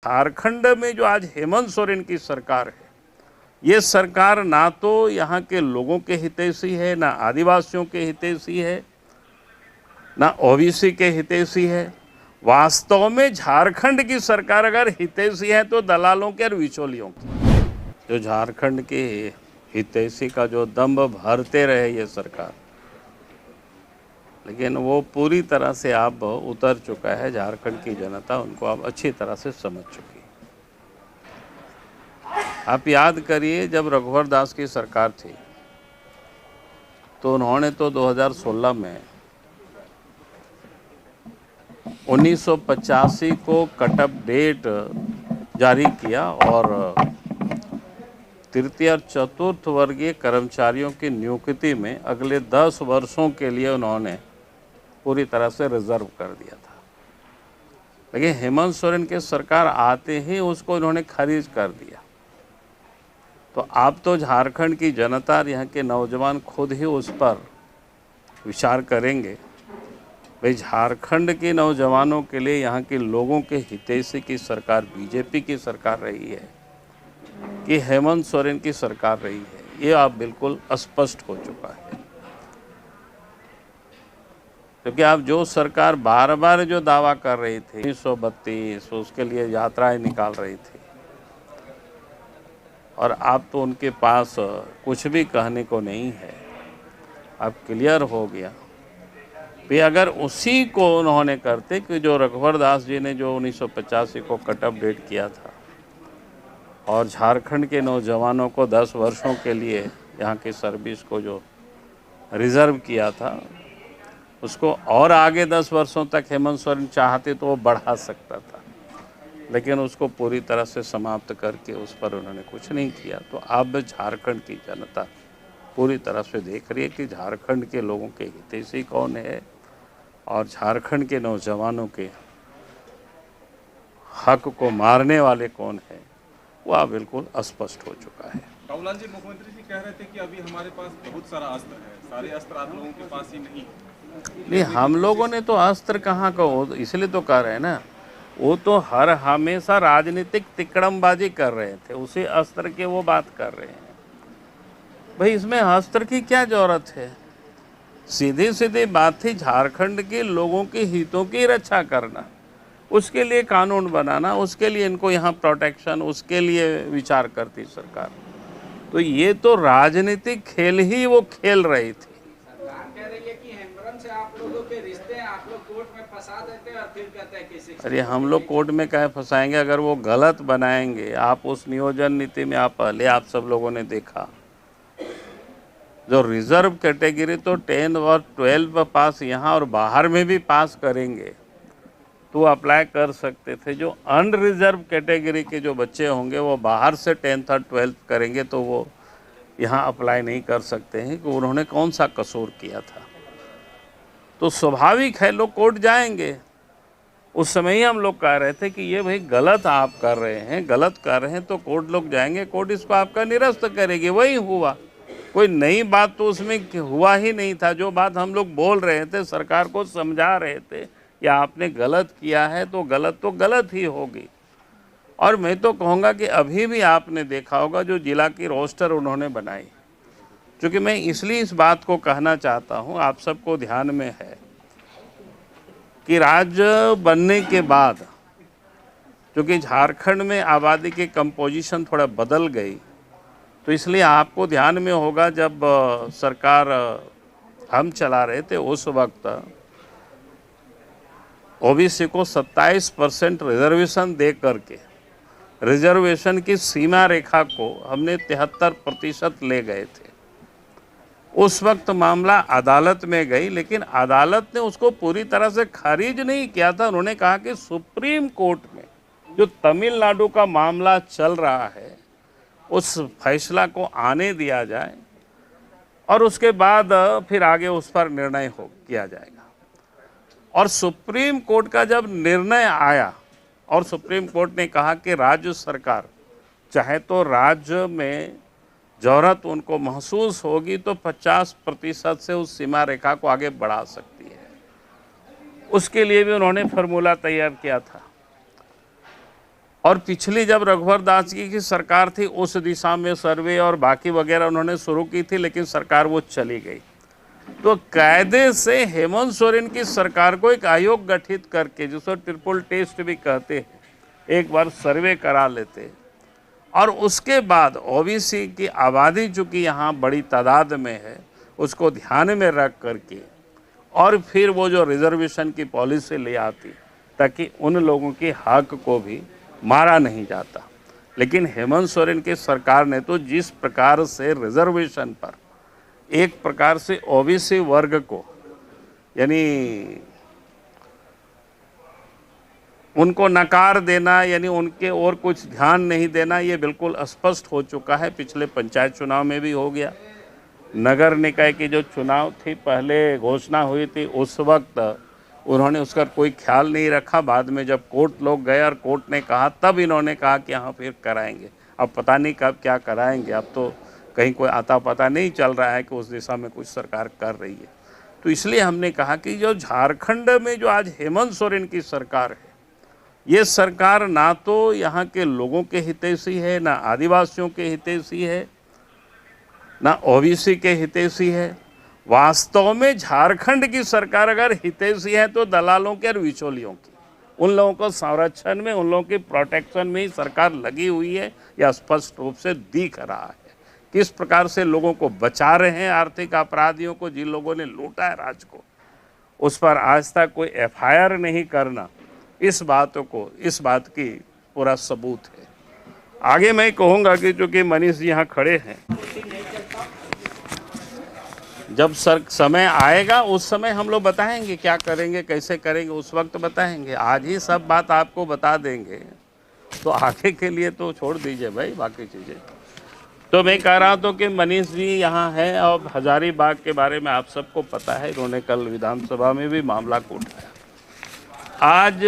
झारखंड में जो आज हेमंत सोरेन की सरकार है, ये सरकार ना तो यहाँ के लोगों के हितैषी है, ना आदिवासियों के हितैषी है, ना ओबीसी के हितैषी है। वास्तव में झारखंड की सरकार अगर हितैषी है तो दलालों के और बिचौलियों की। जो झारखंड के हितैषी का जो दम्भ भरते रहे ये सरकार, लेकिन वो पूरी तरह से अब उतर चुका है। झारखंड की जनता उनको अब अच्छी तरह से समझ चुकी है। आप याद करिए, जब रघुवर दास की सरकार थी तो उन्होंने तो 2016 में 1985 को कटअप डेट जारी किया और तृतीय और चतुर्थ वर्गीय कर्मचारियों की नियुक्ति में अगले 10 वर्षों के लिए उन्होंने पूरी तरह से रिजर्व कर दिया था। लेकिन हेमंत सोरेन की सरकार आते ही उसको इन्होंने खारिज कर दिया। तो अब तो झारखंड की जनता और यहाँ के नौजवान खुद ही उस पर विचार करेंगे। भाई, झारखंड के नौजवानों के लिए, यहाँ के लोगों के हितैषी की सरकार बीजेपी की सरकार रही है कि हेमंत सोरेन की सरकार रही है, ये अब बिल्कुल स्पष्ट हो चुका है। क्योंकि आप जो सरकार बार बार जो दावा कर रही थी 1932, उसके लिए यात्राएं निकाल रही थी, और अब तो उनके पास कुछ भी कहने को नहीं है। अब क्लियर हो गया कि अगर उसी को उन्होंने करते कि जो रघुवर दास जी ने जो 1985 को कटअप डेट किया था और झारखंड के नौजवानों को 10 वर्षों के लिए यहाँ की सर्विस को जो रिज़र्व किया था, उसको और आगे 10 वर्षों तक हेमंत सोरेन चाहते तो वो बढ़ा सकता था, लेकिन उसको पूरी तरह से समाप्त करके उस पर उन्होंने कुछ नहीं किया। तो अब झारखंड की जनता पूरी तरह से देख रही है कि झारखंड के लोगों के हितैषी कौन है और झारखंड के नौजवानों के हक को मारने वाले कौन है, वह बिल्कुल स्पष्ट हो चुका है। राहुल जी, मुख्यमंत्री जी कह रहे थे कि अभी हमारे पास बहुत सारा अस्त्र है, सारे अस्त्र आप लोगों के पास ही नहीं। हम लोगों ने तो अस्त्र कहाँ का, इसलिए तो कह रहे हैं ना, वो तो हर हमेशा राजनीतिक तिकड़मबाजी कर रहे थे, उसी अस्त्र के वो बात कर रहे हैं। भाई, इसमें अस्त्र की क्या जरूरत है? सीधी सीधी बात थी, झारखंड के लोगों के हितों की रक्षा करना, उसके लिए कानून बनाना, उसके लिए इनको यहाँ प्रोटेक्शन, उसके लिए विचार करती सरकार। तो ये तो राजनीतिक खेल ही वो खेल रही थी। कह रही है कि हेमरम से आप लोगों के रिश्ते हैं, आप लोग कोर्ट में फंसा देते हैं और फिर कहते हैं किसी। अरे, हम लोग कोर्ट में काहे फंसाएंगे? अगर वो गलत बनाएंगे, आप उस नियोजन नीति में आप सब लोगों ने देखा, जो रिजर्व कैटेगरी तो 10 और 12 पास यहाँ और बाहर में भी पास करेंगे तो अप्लाई कर सकते थे। जो अनरिजर्व कैटेगरी के जो बच्चे होंगे वो बाहर से 10th और 12th करेंगे तो वो यहाँ अप्लाई नहीं कर सकते हैं कि उन्होंने कौन सा कसूर किया था। तो स्वाभाविक है लोग कोर्ट जाएंगे। उस समय ही हम लोग कह रहे थे कि ये भाई गलत आप कर रहे हैं, तो कोर्ट लोग जाएंगे, कोर्ट इसको आपका निरस्त करेगी। वही हुआ, कोई नई बात तो उसमें हुआ ही नहीं था। जो बात हम लोग बोल रहे थे, सरकार को समझा रहे थे या आपने गलत किया है तो गलत ही होगी। और मैं तो कहूँगा कि अभी भी आपने देखा होगा जो जिला की रोस्टर उन्होंने बनाई, क्योंकि मैं इसलिए इस बात को कहना चाहता हूँ, आप सबको ध्यान में है कि राज्य बनने के बाद क्योंकि झारखंड में आबादी की कंपोजिशन थोड़ा बदल गई, तो इसलिए आपको ध्यान में होगा जब सरकार हम चला रहे थे उस वक्त ओबीसी को 27% रिजर्वेशन दे करके रिजर्वेशन की सीमा रेखा को हमने 73% ले गए थे। उस वक्त मामला अदालत में गई, लेकिन अदालत ने उसको पूरी तरह से खारिज नहीं किया था। उन्होंने कहा कि सुप्रीम कोर्ट में जो तमिलनाडु का मामला चल रहा है उस फैसला को आने दिया जाए और उसके बाद फिर आगे उस पर निर्णय किया जाएगा। और सुप्रीम कोर्ट का जब निर्णय आया और सुप्रीम कोर्ट ने कहा कि राज्य सरकार चाहे तो राज्य में जरूरत उनको महसूस होगी तो 50% से उस सीमा रेखा को आगे बढ़ा सकती है। उसके लिए भी उन्होंने फार्मूला तैयार किया था। और पिछली जब रघुवर दास जी की सरकार थी उस दिशा में सर्वे और बाकी वगैरह उन्होंने शुरू की थी, लेकिन सरकार वो चली गई। तो कायदे से हेमंत सोरेन की सरकार को एक आयोग गठित करके, जिसको ट्रिपल टेस्ट भी कहते हैं, एक बार सर्वे करा लेते और उसके बाद ओबीसी की आबादी चूँकि यहाँ बड़ी तादाद में है उसको ध्यान में रख करके और फिर वो जो रिजर्वेशन की पॉलिसी ले आती ताकि उन लोगों के हक को भी मारा नहीं जाता। लेकिन हेमंत सोरेन की सरकार ने तो जिस प्रकार से रिजर्वेशन पर एक प्रकार से ओबीसी वर्ग को यानी उनको नकार देना, यानी उनके और कुछ ध्यान नहीं देना, ये बिल्कुल स्पष्ट हो चुका है। पिछले पंचायत चुनाव में भी हो गया। नगर निकाय की जो चुनाव थी पहले घोषणा हुई थी, उस वक्त उन्होंने उसका कोई ख्याल नहीं रखा। बाद में जब कोर्ट लोग गए और कोर्ट ने कहा तब इन्होंने कहा कि हाँ फिर कराएंगे। अब पता नहीं कब क्या कराएंगे, अब तो कहीं कोई आता पता नहीं चल रहा है कि उस दिशा में कुछ सरकार कर रही है। तो इसलिए हमने कहा कि जो झारखंड में जो आज हेमंत सोरेन की सरकार है, ये सरकार ना तो यहाँ के लोगों के हितैषी है, ना आदिवासियों के हितैषी है, ना ओबीसी के हितैषी है। वास्तव में झारखंड की सरकार अगर हितैषी है तो दलालों के और बिचौलियों की, उन लोगों को संरक्षण में, उन लोगों की प्रोटेक्शन में ही सरकार लगी हुई है। यह स्पष्ट रूप से दिख रहा है किस प्रकार से लोगों को बचा रहे हैं आर्थिक अपराधियों को, जिन लोगों ने लूटा है राज को, उस पर आज तक कोई एफआईआर नहीं करना, इस बात की पूरा सबूत है। आगे मैं कहूँगा कि चूँकि मनीष जी यहाँ खड़े हैं, जब समय आएगा उस समय हम लोग बताएंगे क्या करेंगे, कैसे करेंगे, उस वक्त बताएंगे। आज ही सब बात आपको बता देंगे तो आगे के लिए तो छोड़ दीजिए भाई बाकी चीज़ें। तो मैं कह रहा था कि मनीष जी यहाँ हैं और हजारीबाग के बारे में आप सबको पता है, इन्होंने कल विधानसभा में भी मामला को उठाया। आज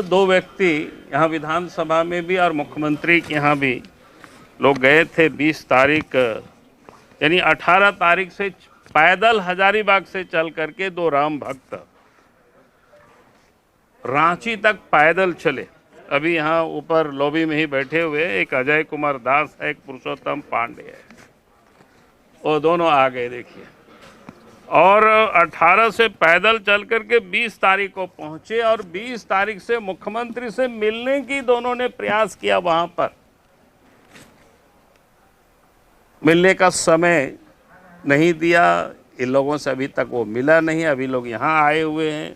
दो व्यक्ति यहाँ विधानसभा में भी और मुख्यमंत्री के यहाँ भी लोग गए थे 20 तारीख यानी 18 तारीख से पैदल हजारीबाग से चल करके दो राम भक्त रांची तक पैदल चले। अभी यहाँ ऊपर लॉबी में ही बैठे हुए एक अजय कुमार दास है, एक पुरुषोत्तम पांडे है, वो दोनों आ गए देखिए। और 18 से पैदल चल करके 20 तारीख को पहुंचे और 20 तारीख से मुख्यमंत्री से मिलने की दोनों ने प्रयास किया। वहां पर मिलने का समय नहीं दिया इन लोगों से, अभी तक वो मिला नहीं। अभी लोग यहाँ आए हुए हैं,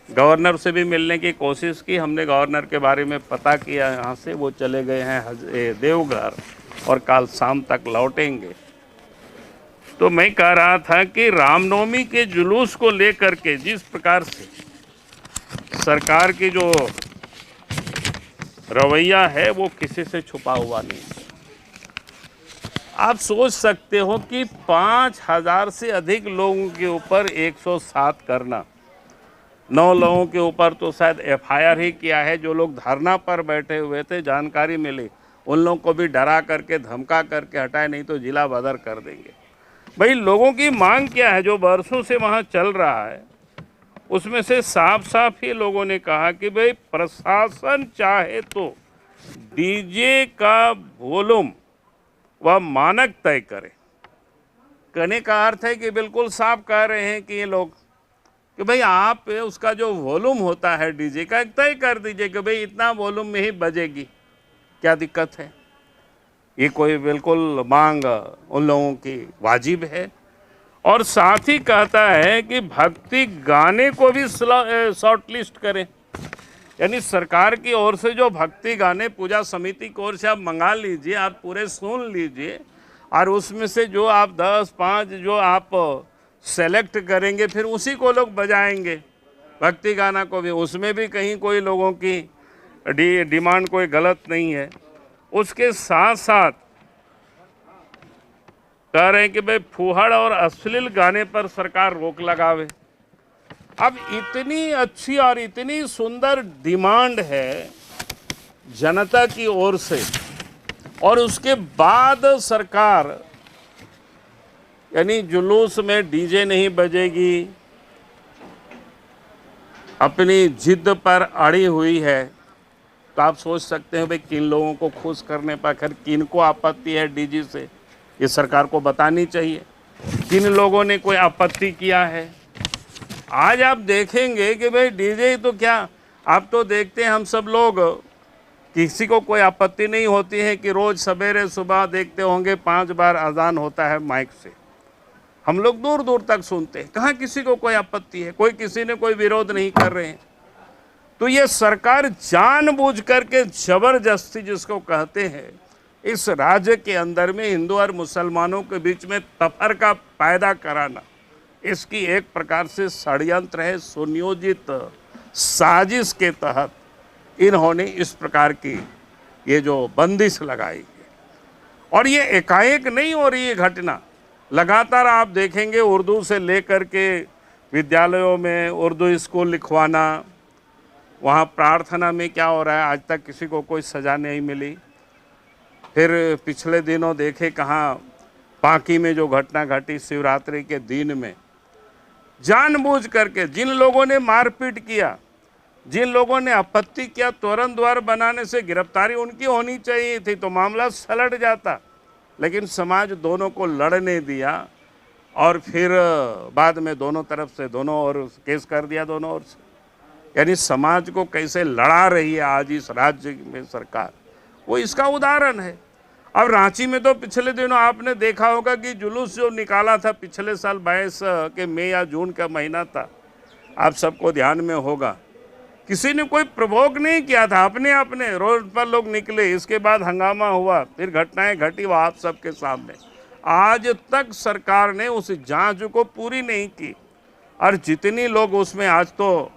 गवर्नर से भी मिलने की कोशिश की हमने, गवर्नर के बारे में पता किया यहाँ से, वो चले गए हैं देवघर और कल शाम तक लौटेंगे। तो मैं कह रहा था कि रामनवमी के जुलूस को लेकर के जिस प्रकार से सरकार की जो रवैया है वो किसी से छुपा हुआ नहीं है। आप सोच सकते हो कि 5000 से अधिक लोगों के ऊपर 107 करना, 9 लोगों के ऊपर तो शायद एफआईआर ही किया है। जो लोग धरना पर बैठे हुए थे, जानकारी मिली, उन लोगों को भी डरा करके धमका करके हटाए, नहीं तो जिला बदर कर देंगे। भाई लोगों की मांग क्या है जो बरसों से वहाँ चल रहा है, उसमें से साफ साफ ही लोगों ने कहा कि भाई प्रशासन चाहे तो डीजे का वॉल्यूम वह मानक तय करे। कहने का अर्थ है कि बिल्कुल साफ कह रहे हैं कि ये लोग कि भाई आप उसका जो वॉल्यूम होता है डीजे का तय कर दीजिए कि भाई इतना वॉल्यूम में ही बजेगी, क्या दिक्कत है। ये कोई बिल्कुल मांग उन लोगों की वाजिब है। और साथ ही कहता है कि भक्ति गाने को भी शॉर्ट लिस्ट करें, यानी सरकार की ओर से जो भक्ति गाने पूजा समिति की ओर से आप मंगा लीजिए, आप पूरे सुन लीजिए और उसमें से जो आप 10-5 जो आप सेलेक्ट करेंगे फिर उसी को लोग बजाएंगे। भक्ति गाना को भी, उसमें भी कहीं कोई लोगों की डिमांड कोई गलत नहीं है। उसके साथ साथ कह रहे हैं कि भाई फूहड़ और अश्लील गाने पर सरकार रोक लगावे। अब इतनी अच्छी और इतनी सुंदर डिमांड है जनता की ओर से, और उसके बाद सरकार यानी जुलूस में डीजे नहीं बजेगी, अपनी जिद पर अड़ी हुई है। तो आप सोच सकते हैं भाई किन लोगों को खुश करने पर आखिर किन को आपत्ति है डीजे से, ये सरकार को बतानी चाहिए। किन लोगों ने कोई आपत्ति किया है। आज आप देखेंगे कि भाई डीजे तो क्या, आप तो देखते हैं हम सब लोग, किसी को कोई आपत्ति नहीं होती है कि रोज़ सवेरे सुबह देखते होंगे 5 बार अजान होता है माइक से, हम लोग दूर दूर तक सुनते हैं। कहाँ किसी को कोई आपत्ति है, कोई किसी ने कोई विरोध नहीं कर रहे हैं। तो ये सरकार जानबूझ करके जबरदस्ती जिसको कहते हैं, इस राज्य के अंदर में हिंदू और मुसलमानों के बीच में तफरका पैदा कराना, इसकी एक प्रकार से षड्यंत्र है। सुनियोजित साजिश के तहत इन्होंने इस प्रकार की ये जो बंदिश लगाई है, और ये एकाएक नहीं हो रही है घटना। लगातार आप देखेंगे उर्दू से लेकर के विद्यालयों में उर्दू स्कूल लिखवाना, वहाँ प्रार्थना में क्या हो रहा है, आज तक किसी को कोई सज़ा नहीं मिली। फिर पिछले दिनों देखे कहाँ बांकी में जो घटना घटी शिवरात्रि के दिन में, जानबूझ करके जिन लोगों ने मारपीट किया, जिन लोगों ने आपत्ति किया, तोरण द्वार बनाने से गिरफ्तारी उनकी होनी चाहिए थी तो मामला सलट जाता। लेकिन समाज दोनों को लड़ने दिया और फिर बाद में दोनों तरफ से दोनों ओर केस कर दिया दोनों ओर से। यानी समाज को कैसे लड़ा रही है आज इस राज्य में सरकार, वो इसका उदाहरण है। अब रांची में तो पिछले दिनों आपने देखा होगा कि जुलूस जो निकाला था पिछले साल 22 के मई या जून का महीना था, आप सबको ध्यान में होगा, किसी ने कोई प्रवोक नहीं किया था, अपने अपने रोड पर लोग निकले, इसके बाद हंगामा हुआ, फिर घटनाएं घटी वो आप सबके सामने। आज तक सरकार ने उस जांच को पूरी नहीं की, और जितनी लोग उसमें, आज तो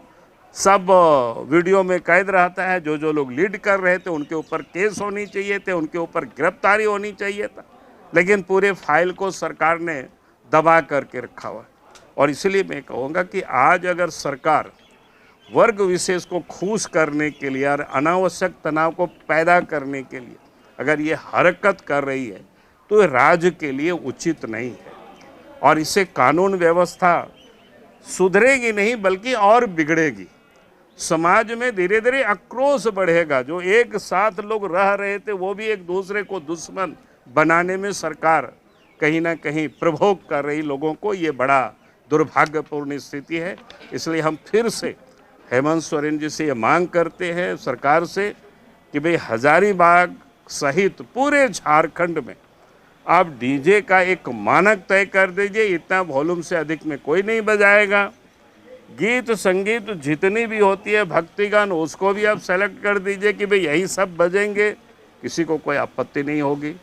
सब वीडियो में कैद रहता है, जो जो लोग लीड कर रहे थे उनके ऊपर केस होनी चाहिए थे, उनके ऊपर गिरफ्तारी होनी चाहिए था, लेकिन पूरे फाइल को सरकार ने दबा करके रखा हुआ। और इसलिए मैं कहूँगा कि आज अगर सरकार वर्ग विशेष को खुश करने के लिए और अनावश्यक तनाव को पैदा करने के लिए अगर ये हरकत कर रही है तो ये राज्य के लिए उचित नहीं है, और इससे कानून व्यवस्था सुधरेगी नहीं बल्कि और बिगड़ेगी। समाज में धीरे धीरे आक्रोश बढ़ेगा। जो एक साथ लोग रह रहे थे वो भी एक दूसरे को दुश्मन बनाने में सरकार कहीं ना कहीं प्रभोग कर रही लोगों को, ये बड़ा दुर्भाग्यपूर्ण स्थिति है। इसलिए हम फिर से हेमंत सोरेन जी से ये मांग करते हैं सरकार से कि भाई हजारीबाग सहित पूरे झारखंड में आप डीजे का एक मानक तय कर दीजिए, इतना वॉल्यूम से अधिक में कोई नहीं बजाएगा। गीत संगीत जितनी भी होती है भक्तिगान, उसको भी आप सेलेक्ट कर दीजिए कि भाई यही सब बजेंगे, किसी को कोई आपत्ति नहीं होगी।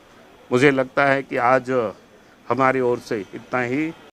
मुझे लगता है कि आज हमारी ओर से इतना ही।